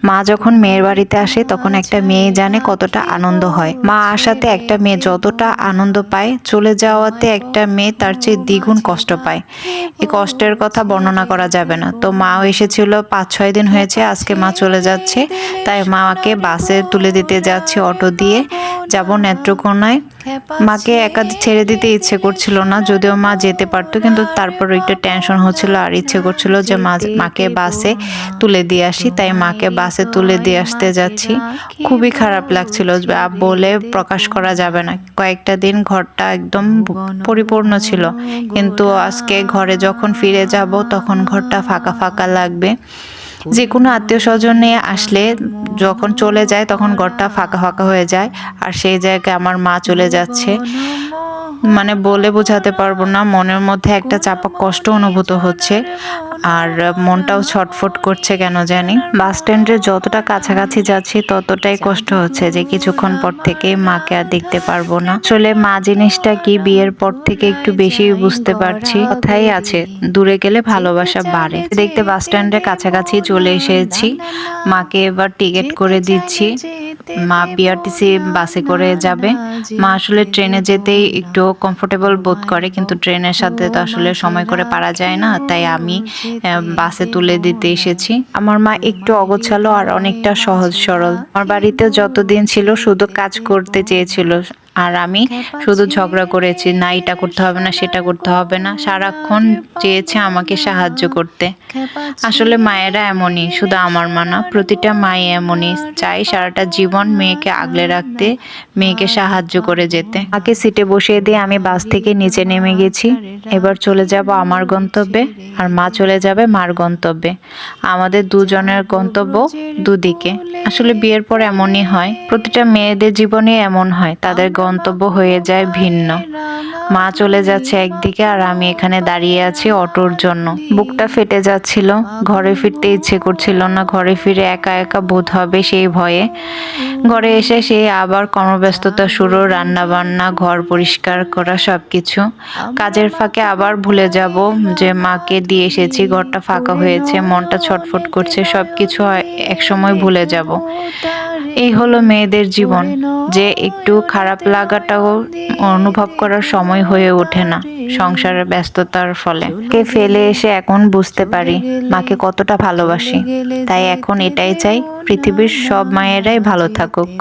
মা যখন মেয়ের বাড়িতে আসে তখন একটা মেয়ে জানে কতটা আনন্দ হয়। মা আসাতে একটা মেয়ে যতটা আনন্দ পায়, চলে যাওয়াতে একটা মেয়ে তার চেয়ে দ্বিগুণ কষ্ট পায়। এই কষ্টের কথা বর্ণনা করা যাবে না। তো মাও এসেছিল, 5-6 দিন হয়েছে আজকে মা চলে যাচ্ছে। তাই মাকে বাসে তুলে দিতে যাচ্ছি, অটো দিয়ে যাব নেত্রকোনায়। মাকে একা ছেড়ে দিতে ইচ্ছে করছিল না, যদিও মা যেতে পারতো, কিন্তু তারপর একটু টেনশন হচ্ছিল আর ইচ্ছে করছিল যে মাকে বাসে তুলে দিয়ে আসি। তাই মাকে বাসে তুলে দিয়ে আসতে যাচ্ছি। খুবই খারাপ লাগছিল, বলে প্রকাশ করা যাবে না। কয়েকটা দিন ঘরটা একদম পরিপূর্ণ ছিল, কিন্তু আজকে ঘরে যখন ফিরে যাব তখন ঘরটা ফাঁকা ফাঁকা লাগবে। যে কোনো আত্মীয় স্বজন নিয়ে আসলে যখন চলে যায় তখন ঘরটা ফাঁকা ফাঁকা হয়ে যায়, আর সেই জায়গায় আমার মা চলে যাচ্ছে। মানে বলে বোঝাতে পারবো না, মনের মধ্যে একটা চাপা কষ্ট অনুভূত হচ্ছে, আর মনটাও ছটফট করছে কেন জানি। বাস স্ট্যান্ডের যতটা কাছাকাছি যাচ্ছি ততটাই কষ্ট হচ্ছে যে কিছুক্ষণ পর থেকে মাকে আর দেখতে পারবো না। আসলে মা জিনিসটা কি বিয়ের পর থেকে একটু বেশি বুঝতে পারছি। কথাই আছে, দূরে গেলে ভালোবাসা বাড়ে। দেখতে বাস স্ট্যান্ডের কাছাকাছি চলে এসেছি। মাকে এবার টিকিট করে দিচ্ছি। মা বিআরটিসি বাসে করে যাবে। মা আসলে ট্রেনে যেতেই একটু কমফোর্টেবল বোধ করে, কিন্তু ট্রেনের সাথে তো আসলে সময় করে পারা যায় না, তাই আমি বাসে তুলে দিতে এসেছি। আমার মা একটু অগোছালো আর অনেকটা সহজ সরল। আমার বাড়িতে যতদিন ছিল শুধু কাজ করতে চেয়েছিল, আর আমি শুধু ঝগড়া করেছি, না এটা করতে হবে না সেটা করতে হবে না, সারাক্ষণ চেয়েছে আমাকে সাহায্য করতে। আসলে মায়েরা এমনই, শুধু আমার মা না, প্রতিটা মাই এমনই চাই সারাটা জীবন মেয়েকে আগলে রাখতে, মেয়েকে সাহায্য করে যেতে। মাকে সিটে বসিয়ে দিয়ে আমি বাস থেকে নিচে নেমে গেছি। এবার চলে যাব আমার গন্তব্যে, আর মা চলে যাবে মার গন্তব্যে। আমাদের দুজনের গন্তব্য দুদিকে। আসলে বিয়ের পর এমনই হয়, প্রতিটা মেয়েদের জীবনে এমন হয়, তাদের গন্তব্য হয়ে যায় ভিন্ন। মা চলে যাচ্ছে একদিকে, আর আমি এখানে দাঁড়িয়ে আছি অটোর জন্য। বুকটা ফেটে যাচ্ছিল, ঘরে ফিরতে ইচ্ছে করছিল না। ঘরে ফিরে একা একা বোধ হবে সেই ভয়ে। ঘরে এসে সেই আবার কর্মব্যস্ততা শুরু, রান্না বান্না, ঘর পরিষ্কার করা, সবকিছু। কাজের ফাঁকে আবার ভুলে যাব যে মাকে দিয়ে এসেছি, ঘরটা ফাঁকা হয়েছে, মনটা ছটফট করছে, সবকিছু একসময় ভুলে যাব। এই হলো মেয়েদের জীবন, যে একটু খারাপ লাগাটাও অনুভব করার সময় হয়ে ওঠে না সংসারের ব্যস্ততার ফলে। কে ফেলে এসে এখন বুঝতে পারি মাকে কতটা ভালোবাসি। তাই এখন এটাই চাই, পৃথিবীর সব মায়েরাই ভালো থাকুক।